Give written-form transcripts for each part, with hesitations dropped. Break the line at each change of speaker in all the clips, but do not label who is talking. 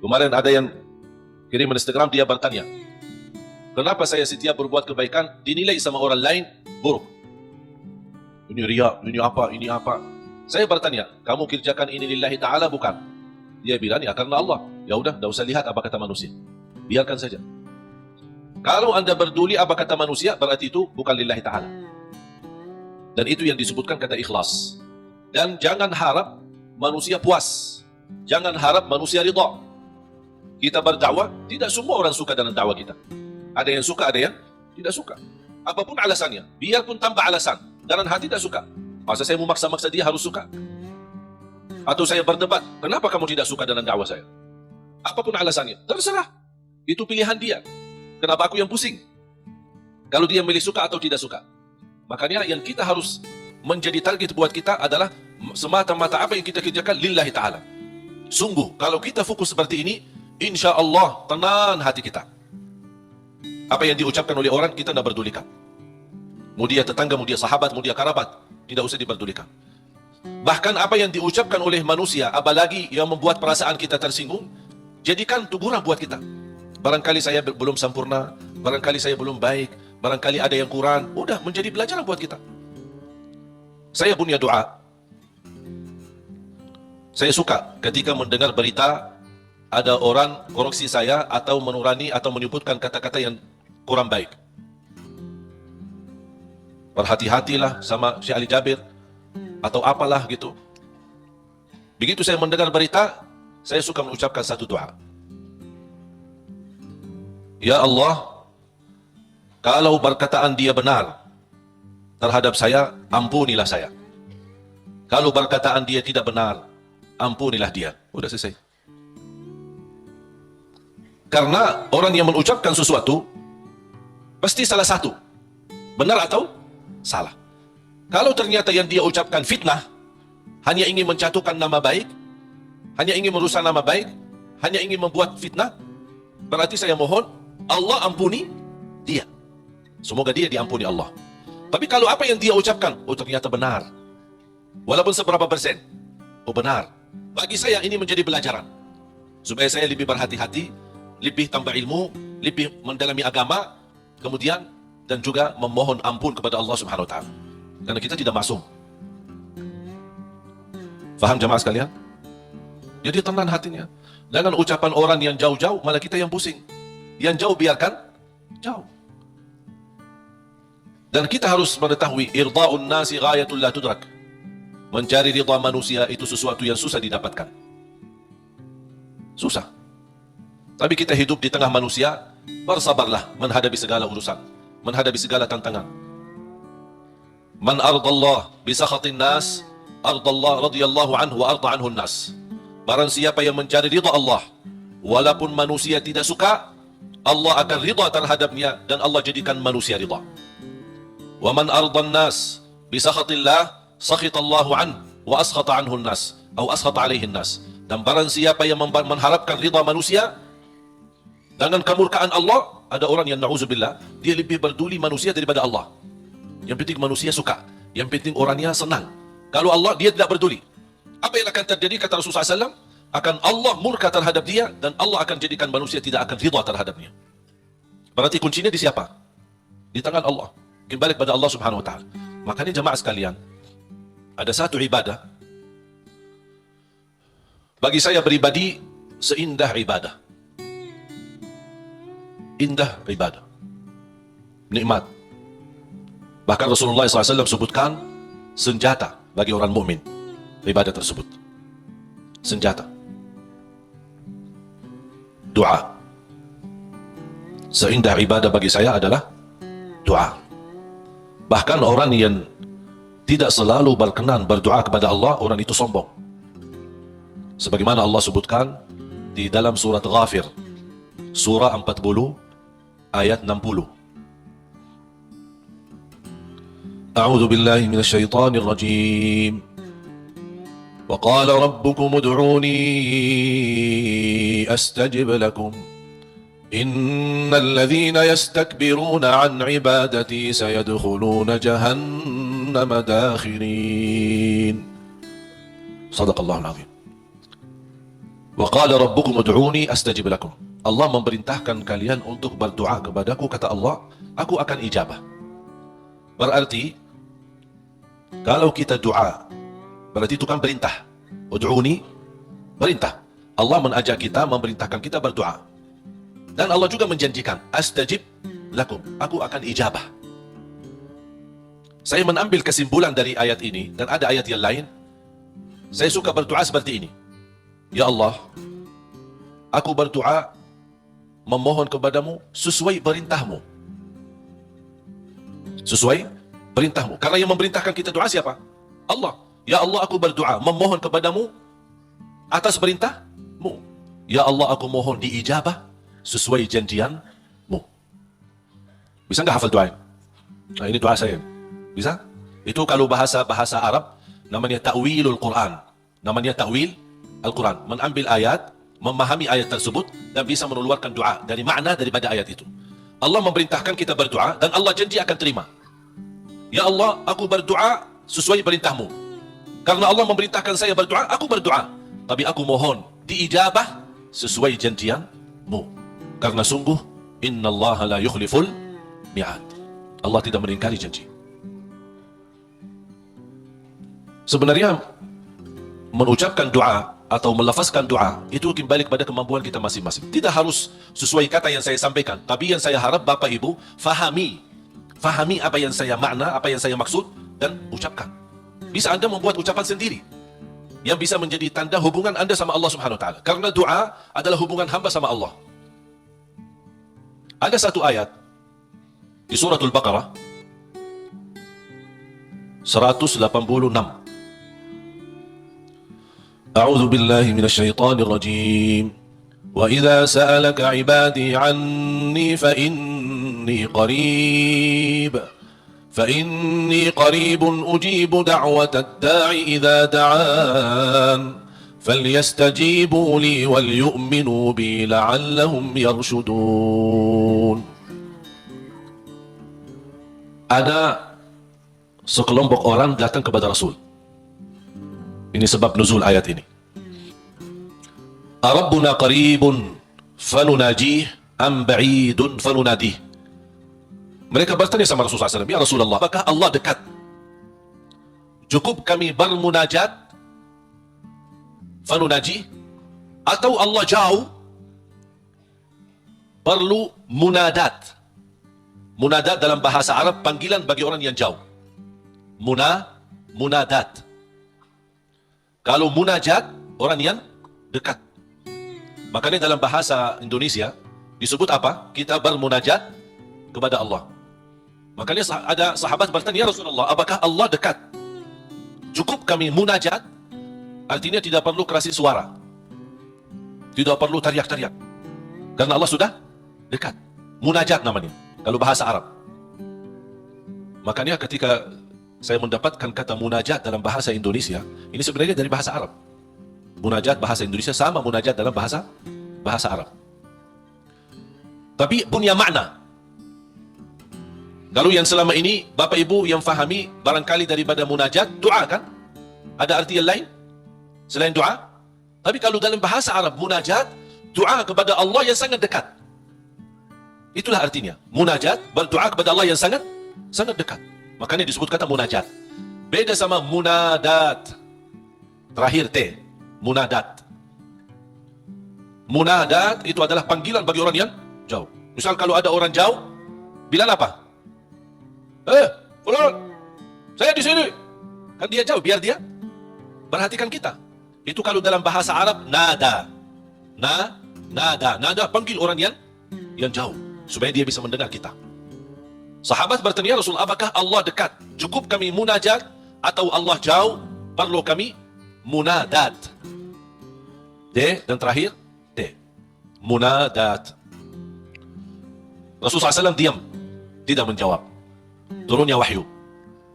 Kemarin ada yang kirim Instagram, dia bertanya, kenapa saya setiap berbuat kebaikan dinilai sama orang lain buruk? Ini riya, ini apa? Saya bertanya, kamu kerjakan ini lillahi ta'ala bukan? Dia bilang, ya karena Allah. Ya udah, tidak usah lihat apa kata manusia. Biarkan saja. Kalau Anda berduli apa kata manusia, berarti itu bukan lillahi ta'ala. Dan itu yang disebutkan kata ikhlas. Dan jangan harap manusia puas. Jangan harap manusia ridha. Kita berdakwah, tidak semua orang suka dengan dakwah kita. Ada yang suka, ada yang tidak suka. Apapun alasannya, biarpun tanpa alasan, dalam hati tidak suka. Masa saya memaksa-maksa dia harus suka? Atau saya berdebat, kenapa kamu tidak suka dengan dakwah saya? Apapun alasannya, terserah. Itu pilihan dia. Kenapa aku yang pusing? Kalau dia milih suka atau tidak suka. Makanya yang kita harus menjadi target buat kita adalah semata-mata apa yang kita kerjakan lillahi ta'ala. Sungguh, kalau kita fokus seperti ini, insya Allah tenang hati kita. Apa yang diucapkan oleh orang kita tidak berdulikan. Mau dia tetangga, mau dia sahabat, mau dia kerabat, tidak usah diperdulikan. Bahkan apa yang diucapkan oleh manusia, apalagi yang membuat perasaan kita tersinggung, jadikan teguran buat kita. Barangkali saya belum sempurna, barangkali saya belum baik, barangkali ada yang kurang, udah menjadi pelajaran buat kita. Saya punya doa. Saya suka ketika mendengar berita ada orang koreksi saya atau menurani atau menyebutkan kata-kata yang kurang baik. Berhati-hatilah sama Syekh Ali Jabir atau apalah gitu. Begitu saya mendengar berita, saya suka mengucapkan satu doa. Ya Allah, kalau perkataan dia benar terhadap saya, ampunilah saya. Kalau perkataan dia tidak benar, ampunilah dia. Udah selesai. Karena orang yang mengucapkan sesuatu pasti salah satu, benar atau salah. Kalau ternyata yang dia ucapkan fitnah, hanya ingin menjatuhkan nama baik, hanya ingin merusak nama baik, hanya ingin membuat fitnah, berarti saya mohon Allah ampuni dia. Semoga dia diampuni Allah. Tapi kalau apa yang dia ucapkan, oh ternyata benar, walaupun seberapa persen, oh benar, bagi saya ini menjadi pelajaran supaya saya lebih berhati-hati, lebih tambah ilmu, lebih mendalami agama, kemudian dan juga memohon ampun kepada Allah Subhanahu wa taala. Karena kita tidak masuk. Faham jamaah sekalian? Jadi tenang hatinya. Jangan ucapan orang yang jauh-jauh malah kita yang pusing. Yang jauh biarkan jauh. Dan kita harus mengetahui irda'un nasi ghayatul la tudrak. Mencari ridha manusia itu sesuatu yang susah didapatkan. Susah. Tapi kita hidup di tengah manusia, bersabarlah menghadapi segala urusan, menghadapi segala tantangan. Man ardallah bisakhatin nas, ardallah radhiyallahu anhu wa arda anhu nas. Barang siapa yang mencari ridha Allah, walaupun manusia tidak suka, Allah akan ridha terhadapnya dan Allah jadikan manusia ridha. Wa man ardan nas bisakhatillah, sakhitallahu anhu wa askhata anhu nas, atau askhata alaihi nas. Dan barang siapa yang mengharapkan ridha manusia dengan kemurkaan Allah, ada orang yang na'udzubillah, dia lebih peduli manusia daripada Allah. Yang penting manusia suka, yang penting orangnya senang. Kalau Allah, dia tidak peduli. Apa yang akan terjadi, kata Rasulullah SAW, akan Allah murka terhadap dia, dan Allah akan jadikan manusia tidak akan ridha terhadapnya. Berarti kuncinya di siapa? Di tangan Allah. Kembali kepada Allah Subhanahu wa ta'ala. Makanya jemaah sekalian, ada satu ibadah bagi saya pribadi seindah ibadah. Indah ibadah, nikmat. Bahkan Rasulullah SAW sebutkan senjata bagi orang mukmin ibadah tersebut. Senjata, doa. Seindah ibadah bagi saya adalah doa. Bahkan orang yang tidak selalu berkenan berdoa kepada Allah, orang itu sombong. Sebagaimana Allah sebutkan di dalam surat Ghafir, surah 40 ayat 60. A'udzu billahi minasy syaithanir rajim. Wa qala rabbukum ud'uni astajib lakum. Innal ladzina yastakbiruna 'an 'ibadati sayadkhuluna jahannama dakhirin. Shadaqallahul 'azim. Wa qala rabbukum ud'uni astajib lakum. Allah memerintahkan kalian untuk berdoa kepadaku, kata Allah, aku akan ijabah. Berarti kalau kita doa, berarti itu kan perintah. Ud'uni, perintah. Allah mengajak kita, memerintahkan kita berdoa. Dan Allah juga menjanjikan, astajib lakum, aku akan ijabah. Saya mengambil kesimpulan dari ayat ini, dan ada ayat yang lain. Saya suka berdoa seperti ini. Ya Allah, aku berdoa memohon kepadamu sesuai perintahmu. Sesuai perintahmu. Karena yang memerintahkan kita doa siapa? Allah. Ya Allah, aku berdoa memohon kepadamu atas perintahmu. Ya Allah, aku mohon diijabah sesuai janjianmu. Bisa nggak hafal doa ini? Nah, ini doa saya. Bisa? Itu kalau bahasa Arab namanya ta'wilul Quran. Namanya ta'wil Al-Quran. Mengambil ayat, memahami ayat tersebut dan bisa mengeluarkan doa dari makna daripada ayat itu. Allah memerintahkan kita berdoa dan Allah janji akan terima. Ya Allah, aku berdoa sesuai perintahmu. Karena Allah memerintahkan saya berdoa, aku berdoa. Tapi aku mohon diijabah sesuai janjianmu. Karena sungguh, innallaha la yukhliful mi'ad. Allah tidak mengingkari janji. Sebenarnya mengucapkan doa atau melafazkan doa itu kembali kepada kemampuan kita masing-masing. Tidak harus sesuai kata yang saya sampaikan, tapi yang saya harap Bapak Ibu fahami apa yang saya makna, apa yang saya maksud, dan ucapkan. Bisa Anda membuat ucapan sendiri yang bisa menjadi tanda hubungan Anda sama Allah Subhanahu wa taala. Karena doa adalah hubungan hamba sama Allah. Ada satu ayat di surah Al-Baqarah 186. أعوذ بالله من الشيطان الرجيم وإذا سألك عبادي عني فإني قريب أجيب دعوة الداع إذا دعان فليستجيبوا لي وليؤمنوا بي لعلهم يرشدون. Ada sekelompok orang datang kepada Rasul. Ini sebab nuzul ayat ini. Arabbuna qaribun fanunajih am ba'idun fanunadih. Mereka bertanya sama Rasulullah SAW, ya Rasulullah, apakah Allah dekat? Cukup kami bermunajat fanunajih, atau Allah jauh? Perlu munadat. Munadat dalam bahasa Arab panggilan bagi orang yang jauh. Munadat. Kalau munajat, orang yang dekat. Makanya dalam bahasa Indonesia disebut apa? Kita bermunajat kepada Allah. Makanya ada sahabat bertanya, ya Rasulullah, apakah Allah dekat? Cukup kami munajat, artinya tidak perlu kerasi suara, tidak perlu teriak-teriak, karena Allah sudah dekat. Munajat namanya kalau bahasa Arab. Makanya ketika saya mendapatkan kata munajat dalam bahasa Indonesia, ini sebenarnya dari bahasa Arab. Munajat bahasa Indonesia sama munajat dalam bahasa Arab. Tapi punya makna. Kalau yang selama ini Bapak Ibu yang fahami barangkali daripada munajat, doa kan? Ada arti yang lain selain doa? Tapi kalau dalam bahasa Arab munajat, doa kepada Allah yang sangat dekat. Itulah artinya. Munajat, berdoa kepada Allah yang sangat dekat. Makanya disebut kata munajat. Beda sama munadat. Terakhir T. Munadat. Munadat itu adalah panggilan bagi orang yang jauh. Misal kalau ada orang jauh, bilang apa? Fulan, saya di sini. Kan dia jauh, biar dia perhatikan kita. Itu kalau dalam bahasa Arab, nada. Nada panggil orang yang jauh, supaya dia bisa mendengar kita. Sahabat bertanya, Rasul, apakah Allah dekat? Cukup kami munajat atau Allah jauh? Perlu kami munadat. D dan terakhir T. Munadat. Rasulullah SAW diam, tidak menjawab. Turunnya wahyu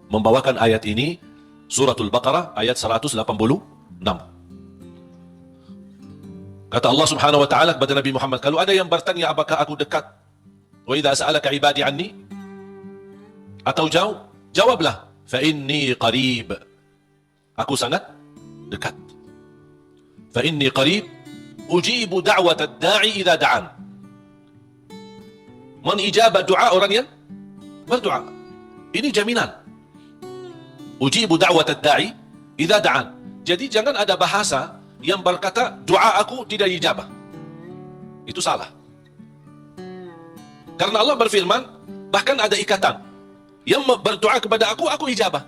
membawakan ayat ini, suratul Baqarah ayat 186. Kata Allah Subhanahu wa taala kepada Nabi Muhammad, kalau ada yang bertanya apakah aku dekat, wa idza sa'alaka ibadi anni, atau jauh, jawablah, fa inni qarib, aku sangat dekat. Fa inni qarib, Ujibu da'wat ad-da'i idza da'an. Menijabah doa orang yang berdoa. Ini jaminan. Ujibu da'wat ad-da'i idza da'an. Jadi jangan ada bahasa yang berkata doa aku tidak dijabah. Itu salah. Karena Allah berfirman, bahkan ada ikatan. Yang berdoa kepada aku ijabah.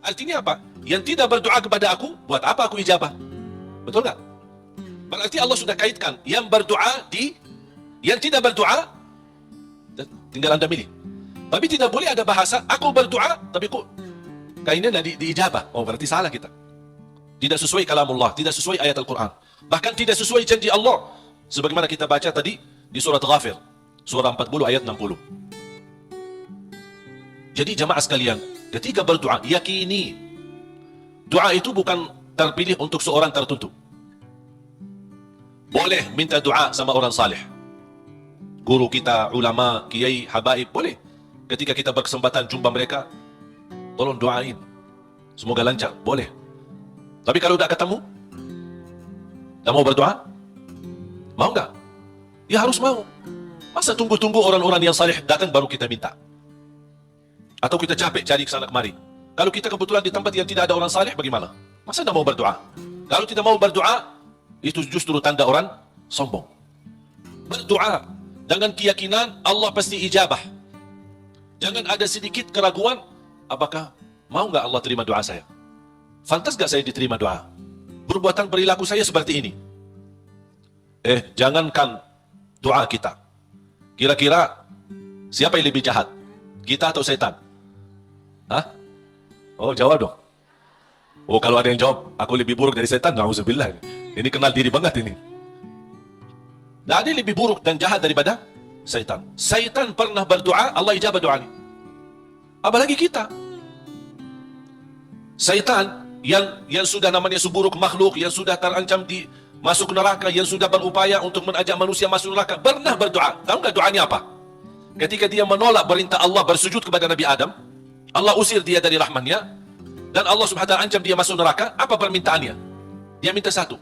Artinya apa? Yang tidak berdoa kepada aku, buat apa aku ijabah? Betul nggak? Berarti Allah sudah kaitkan yang berdoa yang tidak berdoa, tinggal Anda milih. Tapi tidak boleh ada bahasa aku berdoa tapi kok kayaknya diijabah. Oh, berarti salah kita. Tidak sesuai kalamullah, tidak sesuai ayat Al-Quran. Bahkan tidak sesuai janji Allah. Sebagaimana kita baca tadi di surat Ghafir, surah 40 ayat 60. Jadi jamaah sekalian, ketika berdoa, yakini doa itu bukan terpilih untuk seorang tertentu. Boleh minta doa sama orang saleh, guru kita, ulama, kiai, habaib, boleh. Ketika kita berkesempatan jumpa mereka, tolong doain, semoga lancar, boleh. Tapi kalau udah ketemu, tak mau berdoa, mau nggak? Ya harus mau. Masa tunggu-tunggu orang-orang yang saleh datang baru kita minta? Atau kita capek cari ke sana kemari? Kalau kita kebetulan di tempat yang tidak ada orang saleh, bagaimana? Masa tidak mau berdoa? Kalau tidak mau berdoa, itu justru tanda orang sombong. Berdoa dengan keyakinan Allah pasti ijabah. Jangan ada sedikit keraguan, apakah mau nggak Allah terima doa saya? Fantas gak saya diterima doa? Perbuatan perilaku saya seperti ini. Jangankan doa kita. Kira-kira siapa yang lebih jahat? Kita atau setan? Hah? Oh, jawab dong. Oh, kalau ada yang jawab, aku lebih buruk dari setan, na'udzubillah. Ini kenal diri banget ini. Tidak ada yang lebih buruk dan jahat daripada setan. Setan pernah berdoa, Allah ijabah doanya. Apalagi kita. Setan yang sudah namanya seburuk makhluk, yang sudah terancam masuk neraka, yang sudah berupaya untuk mengajak manusia masuk neraka, pernah berdoa. Tahu nggak doanya apa? Ketika dia menolak perintah Allah bersujud kepada Nabi Adam, Allah usir dia dari rahmannya, dan Allah subhanahu wa ta'ala ancam dia masuk neraka. Apa permintaannya? Dia minta satu.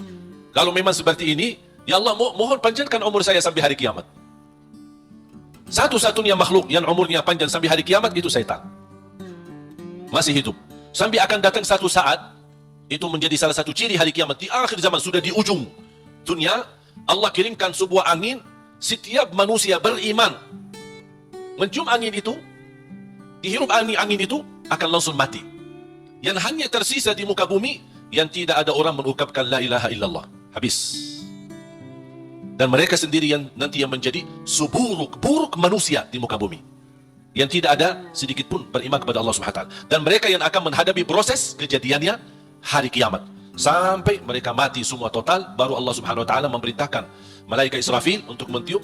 Kalau memang seperti ini, ya Allah, mohon panjangkan umur saya sampai hari kiamat. Satu-satunya makhluk yang umurnya panjang sampai hari kiamat itu setan. Masih hidup. Sampai akan datang satu saat, itu menjadi salah satu ciri hari kiamat. Di akhir zaman, sudah di ujung dunia, Allah kirimkan sebuah angin. Setiap manusia beriman mencium angin itu, dihirup angin itu, akan langsung mati. Yang hanya tersisa di muka bumi, yang tidak ada orang mengucapkan la ilaha illallah. Habis. Dan mereka sendiri yang nanti yang menjadi seburuk-buruk manusia di muka bumi, yang tidak ada sedikit pun beriman kepada Allah Subhanahu wa ta'ala. Dan mereka yang akan menghadapi proses kejadiannya hari kiamat. Sampai mereka mati semua total, baru Allah Subhanahu wa ta'ala memerintahkan malaikat Israfil untuk meniup.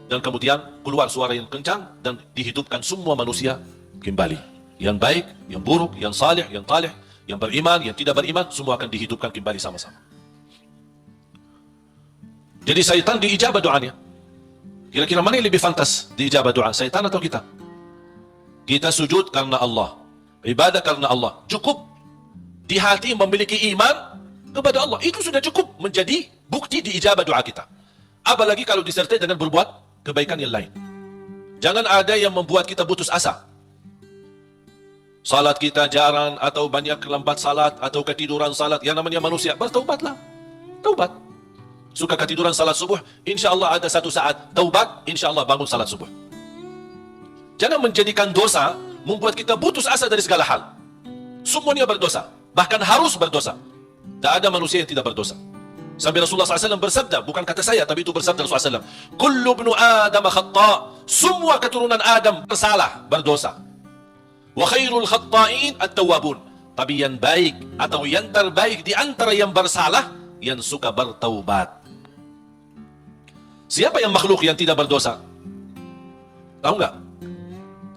Dan kemudian keluar suara yang kencang dan dihidupkan semua manusia kembali. Yang baik, yang buruk, yang saleh, yang taleh, yang beriman, yang tidak beriman, semua akan dihidupkan kembali sama-sama. Jadi syaitan diijabah doanya. Kira-kira mana yang lebih fantas diijabah doa, syaitan atau kita? Kita sujud karena Allah, ibadah karena Allah. Cukup di hati memiliki iman kepada Allah. Itu sudah cukup menjadi bukti diijabah doa kita. Apalagi kalau disertai dengan berbuat kebaikan yang lain. Jangan ada yang membuat kita putus asa. Salat kita jarang, atau banyak lambat salat, atau ketiduran salat. Yang namanya manusia, bertaubatlah. Taubat. Suka ketiduran salat subuh, insya Allah ada satu saat taubat, insya Allah bangun salat subuh. Jangan menjadikan dosa membuat kita putus asa dari segala hal. Semuanya berdosa, bahkan harus berdosa. Tak ada manusia yang tidak berdosa. Sampai Rasulullah SAW bersabda, bukan kata saya, tapi itu bersabda Rasulullah SAW. Kullu ibnu Adam khata'. Semua keturunan Adam bersalah, berdosa. Wa khairul khatta'in at-tawwabun. Tapi yang baik atau yang terbaik di antara yang bersalah, yang suka bertaubat. Siapa yang makhluk yang tidak berdosa? Tahu nggak?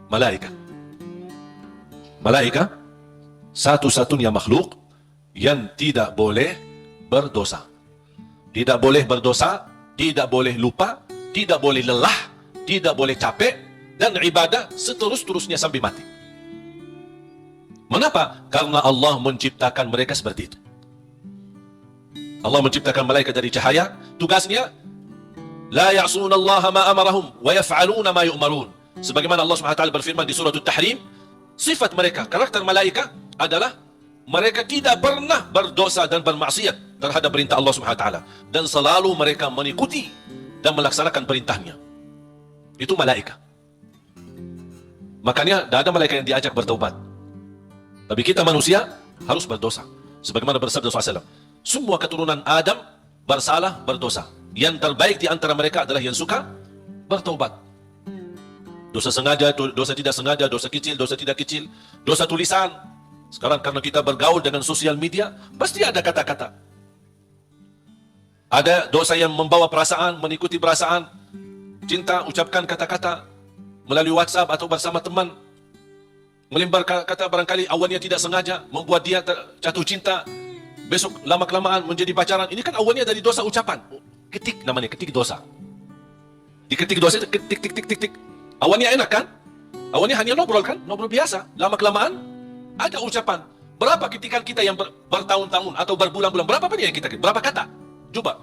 Malaikat. Malaikat satu-satunya makhluk yang tidak boleh berdosa. Tidak boleh berdosa, tidak boleh lupa, tidak boleh lelah, tidak boleh capek, dan ibadah seterus-terusnya sampai mati. Mengapa? Karena Allah menciptakan mereka seperti itu. Allah menciptakan malaikat dari cahaya. Tugasnya, la ya'sunallaha ma amarahum wa yaf'aluna ma yu'marun. Sebagaimana Allah Subhanahu wa taala berfirman di surah At-Tahrim, sifat mereka, karakter malaikat adalah mereka tidak pernah berdosa dan bermaksiat terhadap perintah Allah Subhanahu wa taala, dan selalu mereka mengikuti dan melaksanakan perintahnya. Itu malaikat. Makanya tidak ada malaikat yang diajak bertaubat. Tapi kita manusia harus berdosa. Sebagaimana bersabda Rasulullah SAW, semua keturunan Adam bersalah, berdosa. Yang terbaik di antara mereka adalah yang suka bertaubat. Dosa sengaja, dosa tidak sengaja, dosa kecil, dosa tidak kecil, dosa tulisan. Sekarang karena kita bergaul dengan sosial media, pasti ada kata-kata. Ada dosa yang membawa perasaan, mengikuti perasaan. Cinta, ucapkan kata-kata melalui WhatsApp atau bersama teman. Melembar kata barangkali awalnya tidak sengaja, membuat dia jatuh cinta. Besok lama-kelamaan menjadi pacaran. Ini kan awalnya dari dosa ucapan. Ketik namanya, ketik dosa. Diketik dosa itu ketik, tik, tik, tik, tik. Awalnya enak kan? Awalnya hanya ngobrol kan? Ngobrol biasa. Lama-kelamaan ada ucapan. Berapa ketikan kita yang bertahun-tahun atau berbulan-bulan? Berapa banyak yang kita ketik? Berapa kata? Coba.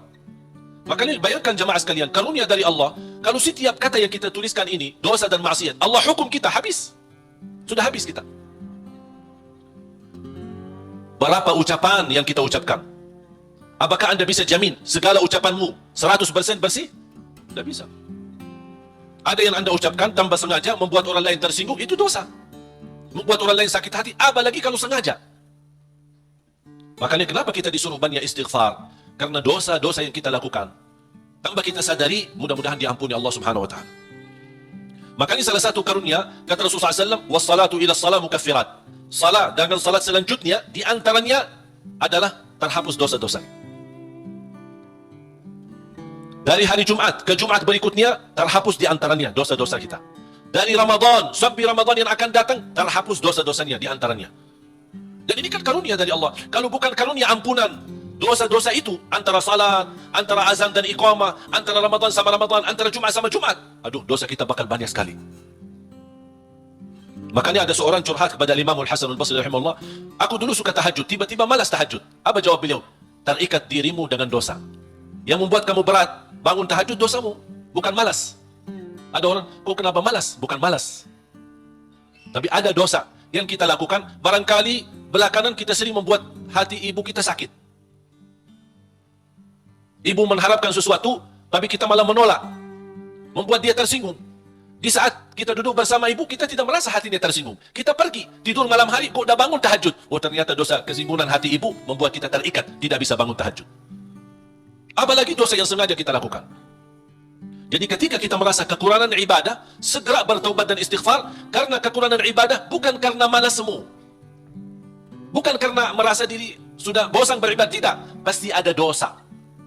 Makanya bayangkan jemaah sekalian, karunia dari Allah. Kalau setiap kata yang kita tuliskan ini dosa dan maksiat, Allah hukum kita habis. Sudah habis kita. Berapa ucapan yang kita ucapkan? Apakah Anda bisa jamin segala ucapanmu 100% bersih? Tidak bisa. Ada yang Anda ucapkan tanpa sengaja membuat orang lain tersinggung, itu dosa. Membuat orang lain sakit hati, apalagi kalau sengaja. Makanya kenapa kita disuruh banyak istighfar? Karena dosa-dosa yang kita lakukan, tanpa kita sadari, mudah-mudahan diampuni Allah Subhanahu wa taala. Makanya salah satu karunia, kata Rasulullah SAW, wassalatu ila salat mukaffirat. Salat dengan salat selanjutnya, di antaranya adalah terhapus dosa-dosa. Dari hari Jumat ke Jumat berikutnya, terhapus di antaranya dosa-dosa kita. Dari Ramadan sampai Ramadan yang akan datang, terhapus dosa-dosanya di antaranya. Dan ini kan karunia dari Allah. Kalau bukan karunia ampunan dosa-dosa itu, antara salat, antara azan dan iqamah, antara Ramadan sama Ramadan, antara Jumat sama Jumat, aduh, dosa kita bakal banyak sekali. Makanya ada seorang curhat kepada Imam Al-Hasan Al-Basri rahimahullah, aku dulu suka tahajud, tiba-tiba malas tahajud. Apa jawab beliau? Terikat dirimu dengan dosa. Yang membuat kamu berat bangun tahajud dosamu, bukan malas. Ada orang, kok kenapa malas? Bukan malas. Tapi ada dosa yang kita lakukan, barangkali belakangan kita sering membuat hati ibu kita sakit. Ibu mengharapkan sesuatu, tapi kita malah menolak. Membuat dia tersinggung. Di saat kita duduk bersama ibu, kita tidak merasa hatinya tersinggung. Kita pergi, tidur malam hari, kok udah bangun tahajud. Oh, ternyata dosa kesinggungan hati ibu membuat kita terikat, tidak bisa bangun tahajud. Apalagi dosa yang sengaja kita lakukan. Jadi ketika kita merasa kekurangan ibadah, segera bertaubat dan istighfar. Karena kekurangan ibadah bukan karena malasmu, bukan karena merasa diri sudah bosan beribadah, tidak. Pasti ada dosa.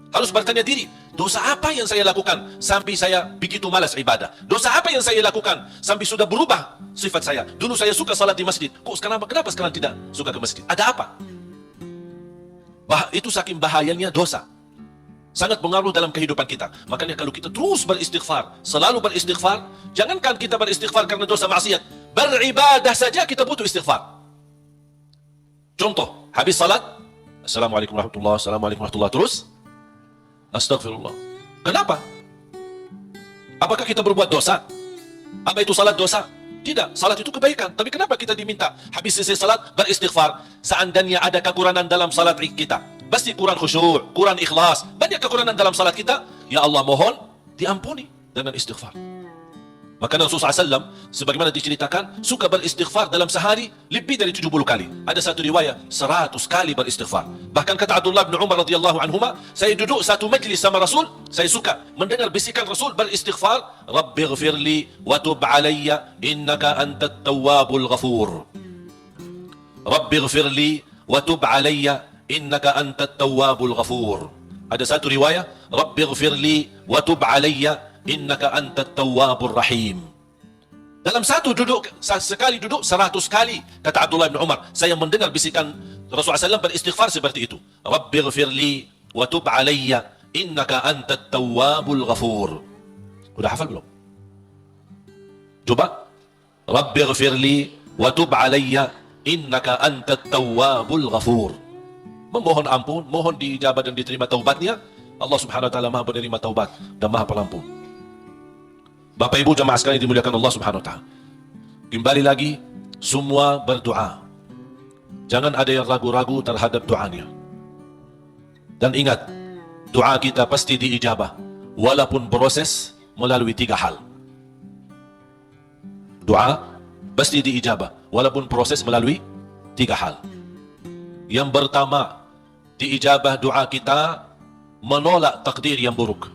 Harus bertanya diri, dosa apa yang saya lakukan sampai saya begitu malas ibadah? Dosa apa yang saya lakukan sampai sudah berubah sifat saya? Dulu saya suka salat di masjid, kok kenapa sekarang tidak suka ke masjid? Ada apa? Itu saking bahayanya dosa. Sangat pengaruh dalam kehidupan kita. Makanya kalau kita terus beristighfar, selalu beristighfar, jangankan kita beristighfar karena dosa maksiat, beribadah saja kita butuh istighfar. Contoh, habis salat, Assalamualaikum warahmatullahi wabarakatuh, Assalamualaikum warahmatullahi wabarakatuh, terus Astagfirullah. Kenapa? Apakah kita berbuat dosa? Apa itu salat dosa? Tidak, salat itu kebaikan. Tapi kenapa kita diminta habis selesai salat beristighfar? Seandainya ada kekurangan dalam salat kita, pasti kurang khusyuk, kurang ikhlas, banyak kekurangan dalam salat kita, ya Allah mohon diampuni dengan istighfar. Maka Rasulullah SAW sebagaimana diceritakan suka beristighfar dalam sehari lebih dari 70 kali. Ada satu riwayat 100 kali beristighfar. Bahkan kata Abdullah bin Umar radhiyallahu anhuma, saya duduk satu majlis sama Rasul, saya suka mendengar bisikan Rasul beristighfar, Rabbighfirli wa tub alayya innaka antat tawwabul ghafur. Rabbighfirli wa tub alayya innaka antat tawwabul ghafur. Ada satu riwayat, Rabbighfirli wa tub alayya innaka antat tawwabur rahim. Dalam satu duduk, sekali duduk 100 kali, kata Abdullah bin Umar, saya mendengar bisikan Rasulullah SAW beristighfar seperti itu. Rabbighfirli wa tub alayya innaka antat tawwabul ghafur. Udah hafal belum? Coba. Rabbighfirli wa tub alayya innaka antat tawwabul ghafur. memohon ampun, mohon diijabah dan diterima taubatnya. Allah Subhanahu wa taala Maha penerima taubat dan Maha Pengampun. Bapak Ibu jamaah sekalian dimuliakan Allah Subhanahu wa taala. Kembali lagi, semua berdoa. Jangan ada yang ragu-ragu terhadap doanya. Dan ingat, doa kita pasti diijabah, walaupun proses melalui 3 hal. Doa pasti diijabah, walaupun proses melalui 3 hal. Yang pertama, diijabah doa kita menolak takdir yang buruk,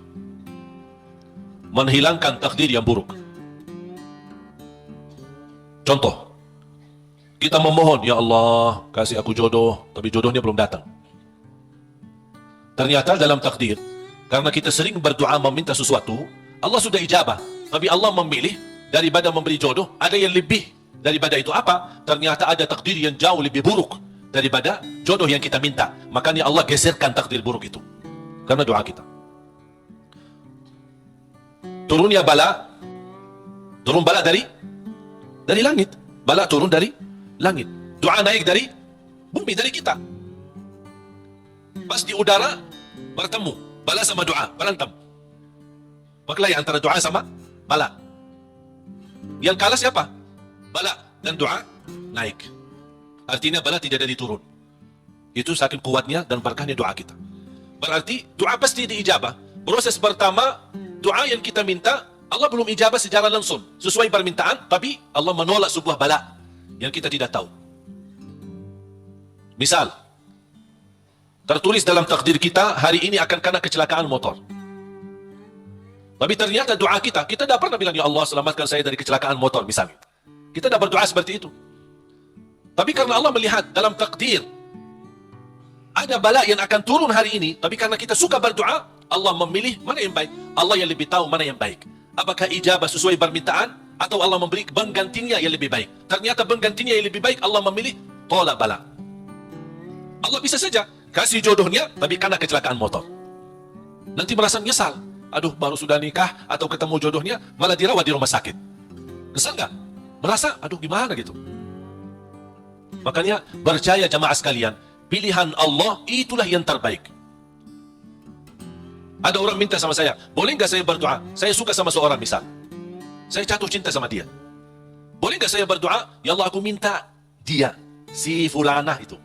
menghilangkan takdir yang buruk. Contoh, kita memohon, ya Allah kasih aku jodoh, tapi jodohnya belum datang. Ternyata dalam takdir, karena kita sering berdoa meminta sesuatu, Allah sudah ijabah, tapi Allah memilih daripada memberi jodoh, ada yang lebih daripada itu. Apa? Ternyata ada takdir yang jauh lebih buruk daripada jodoh yang kita minta. Makanya Allah geserkan takdir buruk itu karena doa kita. Turunnya bala, turun bala dari langit. Bala turun dari langit. Doa naik dari bumi, dari kita. Pas di udara bertemu bala sama doa, berantem. Berkelahi antara doa sama bala. Yang kalah siapa? Bala, dan doa naik. Artinya bala tidak jadi turun. Itu saking kuatnya dan berkahnya doa kita. Berarti doa pasti diijabah. Proses pertama, doa yang kita minta, Allah belum ijabah secara langsung sesuai permintaan, tapi Allah menolak sebuah bala yang kita tidak tahu. Misal, tertulis dalam takdir kita, hari ini akan kena kecelakaan motor. Tapi ternyata doa kita tidak pernah bilang, ya Allah selamatkan saya dari kecelakaan motor misalnya. Kita tidak berdoa seperti itu. Tapi karena Allah melihat dalam takdir, ada bala yang akan turun hari ini, tapi karena kita suka berdoa, Allah memilih mana yang baik. Allah yang lebih tahu mana yang baik. Apakah ijabah sesuai permintaan, atau Allah memberi penggantinya yang lebih baik. Ternyata penggantinya yang lebih baik, Allah memilih tolak bala. Allah bisa saja kasih jodohnya, tapi karena kecelakaan motor. Nanti merasa nyesal. Aduh, baru sudah nikah atau ketemu jodohnya, malah dirawat di rumah sakit. Kesal nggak? Merasa, aduh gimana gitu. Makanya percaya jamaah sekalian, pilihan Allah itulah yang terbaik. Ada orang minta sama saya, boleh nggak saya berdoa? Saya suka sama seorang misal. Saya jatuh cinta sama dia. Boleh nggak saya berdoa? Ya Allah, aku minta dia, si fulanah itu,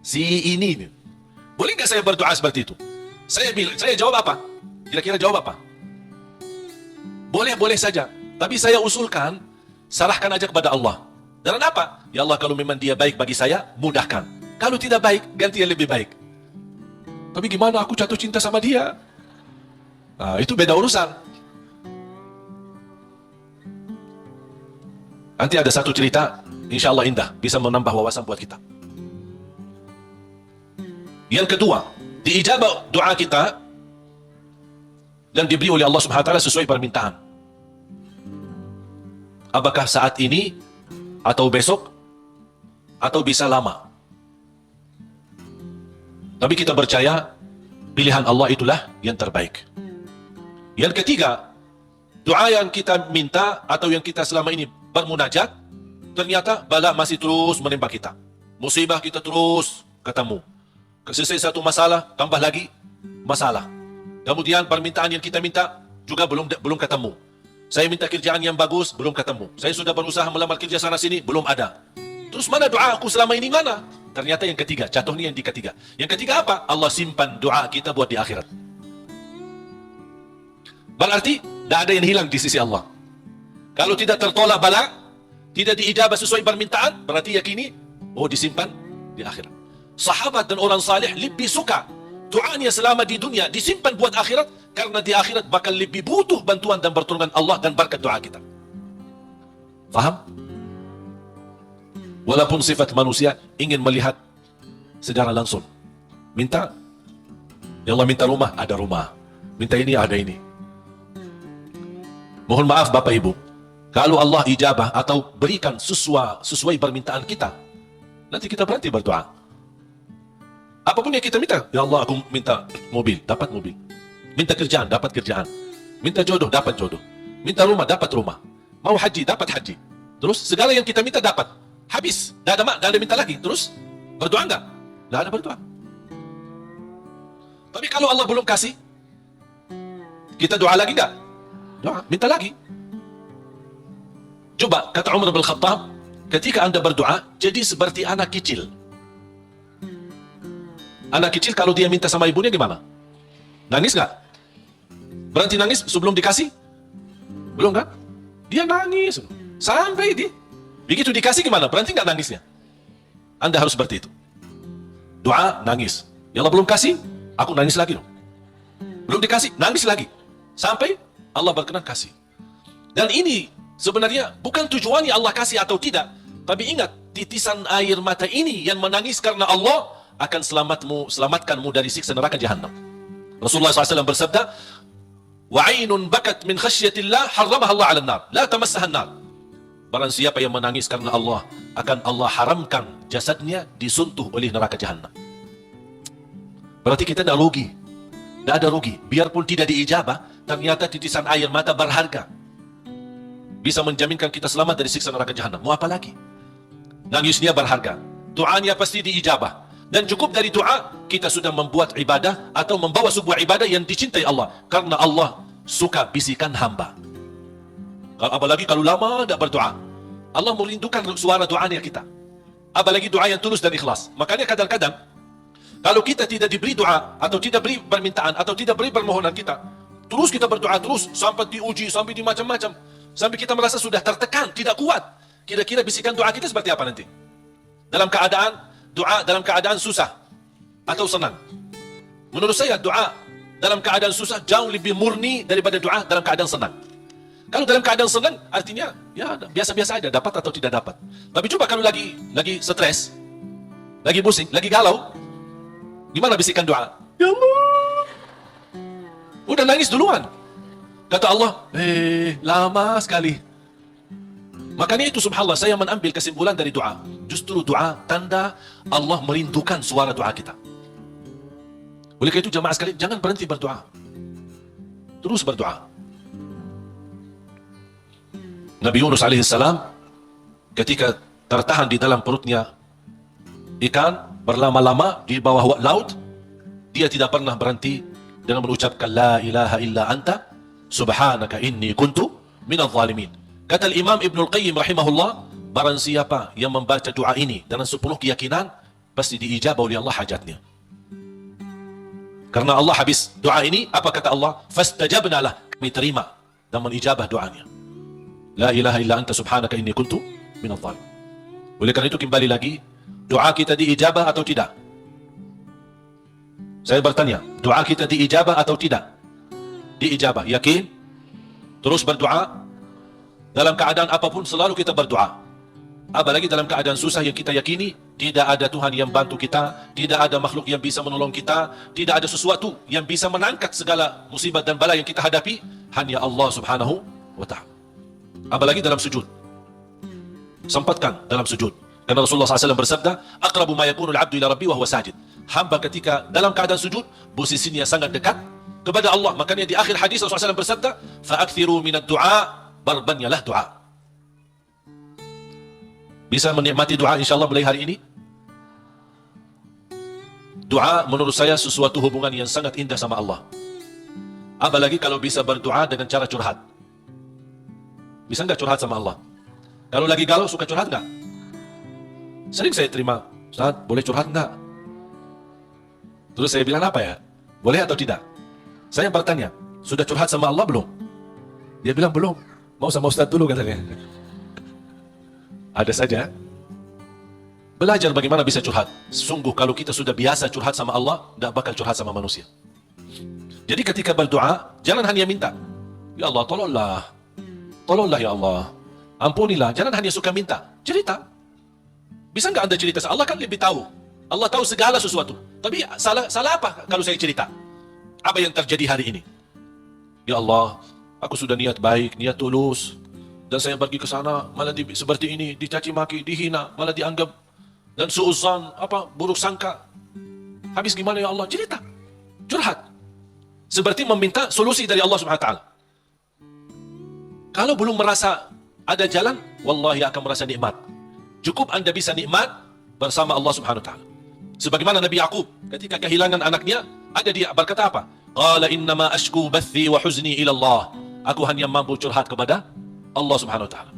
si ini. Boleh nggak saya berdoa seperti itu? Saya jawab apa? Kira-kira jawab apa? Boleh saja. Tapi saya usulkan, serahkan aja kepada Allah. Dan apa? Ya Allah, kalau memang dia baik bagi saya, mudahkan. Kalau tidak baik, ganti yang lebih baik. Tapi gimana aku jatuh cinta sama dia? Nah, itu beda urusan. Nanti ada satu cerita, insya Allah indah, bisa menambah wawasan buat kita. Yang kedua, diijabah doa kita dan diberi oleh Allah Subhanahu wa taala sesuai permintaan. Apakah saat ini atau besok atau bisa lama? Tapi kita percaya pilihan Allah itulah yang terbaik. Yang ketiga, doa yang kita minta atau yang kita selama ini bermunajat, ternyata bala masih terus menimpa kita. Musibah kita terus ketemu. Selesai satu masalah, tambah lagi masalah. Kemudian permintaan yang kita minta juga belum ketemu. Saya minta kerjaan yang bagus, belum ketemu. Saya sudah berusaha melamar kerja sana sini, belum ada. Terus mana doa aku selama ini mana? Ternyata yang ketiga, jatuhnya yang ketiga. Yang ketiga apa? Allah simpan doa kita buat di akhirat. Berarti tidak ada yang hilang di sisi Allah. Kalau tidak tertolak bala, tidak diijabah sesuai permintaan, berarti yakini, oh disimpan di akhirat. Sahabat dan orang saleh lebih suka doanya selama di dunia disimpan buat akhirat, karena di akhirat bakal lebih butuh bantuan dan pertolongan Allah dan berkat doa kita. Faham? Walaupun sifat manusia ingin melihat secara langsung. Minta, ya Allah minta rumah, ada rumah. Minta ini, ada ini. Mohon maaf Bapak Ibu, kalau Allah ijabah atau berikan sesuai permintaan kita, nanti kita berhenti berdoa. Apapun yang kita minta, ya Allah aku minta mobil, dapat mobil. Minta kerjaan, dapat kerjaan. Minta jodoh, dapat jodoh. Minta rumah, dapat rumah. Mau haji, dapat haji. Terus segala yang kita minta dapat. Habis, tidak ada minta lagi. Terus berdoa enggak? Tidak ada berdoa. Tapi kalau Allah belum kasih, kita doa lagi nggak? Doa, minta lagi. Coba, kata Umar bin Khattab, ketika Anda berdoa, jadi seperti anak kecil. Anak kecil kalau dia minta sama ibunya gimana? Nangis nggak? Berhenti nangis sebelum dikasih? Belum kan? Dia nangis. Sampai begitu dikasih gimana? Berhenti nggak nangisnya? Anda harus seperti itu. Doa, nangis. Ya Allah belum kasih, aku nangis lagi dong. Belum dikasih, nangis lagi. Sampai Allah berkenan kasih. Dan ini sebenarnya bukan tujuannya Allah kasih atau tidak. Tapi ingat, titisan air mata ini yang menangis karena Allah akan selamatkanmu dari siksa neraka jahanam. Rasulullah SAW bersabda, "Wa'ainun bakat min khasyatillah harramaha Allah 'alan nar, la tamassaha an-nar." Barang siapa yang menangis karena Allah, akan Allah haramkan jasadnya disuntuh oleh neraka jahanam. Berarti kita tidak rugi. Tidak ada rugi. Biarpun tidak diijabah, ternyata titisan air mata berharga. Bisa menjaminkan kita selamat dari siksa neraka jahanam. Mau apa lagi? Nangisnya berharga. Doanya pasti diijabah. Dan cukup dari doa, kita sudah membuat ibadah atau membawa sebuah ibadah yang dicintai Allah. Karena Allah suka bisikan hamba. Apalagi kalau lama tidak berdoa. Allah merindukan suara doanya kita. Apalagi doa yang tulus dan ikhlas. Makanya kadang-kadang, kalau kita tidak diberi doa, atau tidak beri permintaan, atau tidak beri permohonan kita, terus kita berdoa terus, sampai diuji, sampai di macam-macam. Sampai kita merasa sudah tertekan, tidak kuat. Kira-kira bisikan doa kita seperti apa nanti? Dalam keadaan doa dalam keadaan susah atau senang? Menurut saya doa dalam keadaan susah jauh lebih murni daripada doa dalam keadaan senang. Kalau dalam keadaan senang artinya ya biasa-biasa aja, dapat atau tidak dapat. Tapi coba kalau lagi stres, lagi pusing, lagi galau, gimana bisikan doa? Ya Allah, udah nangis duluan. Kata Allah, lama sekali. Makanya itu subhanallah, saya mengambil kesimpulan dari doa. Justru doa tanda Allah merindukan suara doa kita. Oleh karena itu jamaah sekalian, jangan berhenti berdoa. Terus berdoa. Nabi Yunus alaihissalam ketika tertahan di dalam perutnya ikan berlama-lama di bawah laut, dia tidak pernah berhenti dengan mengucapkan la ilaha illa anta subhanaka inni kuntu minadh zalimin. Kata Imam Ibnul Qayyim rahimahullah, barang siapa yang membaca doa ini dengan 10 keyakinan, pasti diijabah oleh Allah hajatnya. Karena Allah habis doa ini, apa kata Allah? Fastajabna lah, kami terima dan menijabah doanya. La ilaha illa anta subhanaka inni kuntu minadh zalimin. Oleh karena itu kembali lagi, doa kita diijabah atau tidak? Saya bertanya, doa kita diijabah atau tidak? Diijabah, yakin? Terus berdoa. Dalam keadaan apapun selalu kita berdoa. Apalagi dalam keadaan susah yang kita yakini tidak ada Tuhan yang bantu kita, tidak ada makhluk yang bisa menolong kita, tidak ada sesuatu yang bisa mengangkat segala musibah dan bala yang kita hadapi, hanya Allah subhanahu wa ta'ala. Apalagi dalam sujud. Sempatkan dalam sujud. Karena Rasulullah SAW bersabda, "Aqrabu ma yakunu al-'abdu ila rabbi wa huwa sajid." Hamba ketika dalam keadaan sujud, posisinya sangat dekat kepada Allah. Makanya di akhir hadis Rasulullah SAW bersabda, "Fa'akthiru minad du'a." Berbanyaklah doa. Bisa menikmati doa insyaAllah mulai hari ini. Doa menurut saya sesuatu hubungan yang sangat indah sama Allah. Apalagi kalau bisa berdoa dengan cara curhat. Bisa nggak curhat sama Allah? Kalau lagi galau suka curhat nggak? Sering saya terima, Ustaz boleh curhat nggak? Terus saya bilang apa ya? Boleh atau tidak? Saya bertanya, sudah curhat sama Allah belum? Dia bilang belum. Mau sama Ustaz dulu katanya. Ada saja. Belajar bagaimana bisa curhat. Sungguh kalau kita sudah biasa curhat sama Allah, tidak bakal curhat sama manusia. Jadi ketika berdoa, jangan hanya minta. Ya Allah tolonglah. Tolonglah ya Allah. Ampunilah. Jangan hanya suka minta. Cerita. Bisa nggak Anda cerita? Allah kan lebih tahu. Allah tahu segala sesuatu. Tapi salah apa kalau saya cerita? Apa yang terjadi hari ini? Ya Allah, aku sudah niat baik, niat tulus, dan saya pergi ke sana malah seperti ini, dicaci maki, dihina, malah dianggap dan suuzan, buruk sangka. Habis gimana ya Allah? Cerita, curhat, seperti meminta solusi dari Allah Subhanahu Wa Taala. Kalau belum merasa ada jalan, wallahi akan merasa nikmat. Cukup Anda bisa nikmat bersama Allah Subhanahu Wa Taala. Sebagaimana Nabi Yakub ketika kehilangan anaknya, Ada dia berkata apa? Qala innama ashku bathi wa huzni ila Allah. Aku hanya mampu curhat kepada Allah Subhanahu wa taala.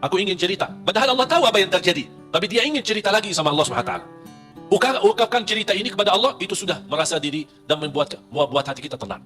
Aku ingin cerita. Padahal Allah tahu apa yang terjadi, tapi dia ingin cerita lagi sama Allah Subhanahu wa taala. Ungkapkan cerita ini kepada Allah, itu sudah merasa diri dan membuat hati kita tenang.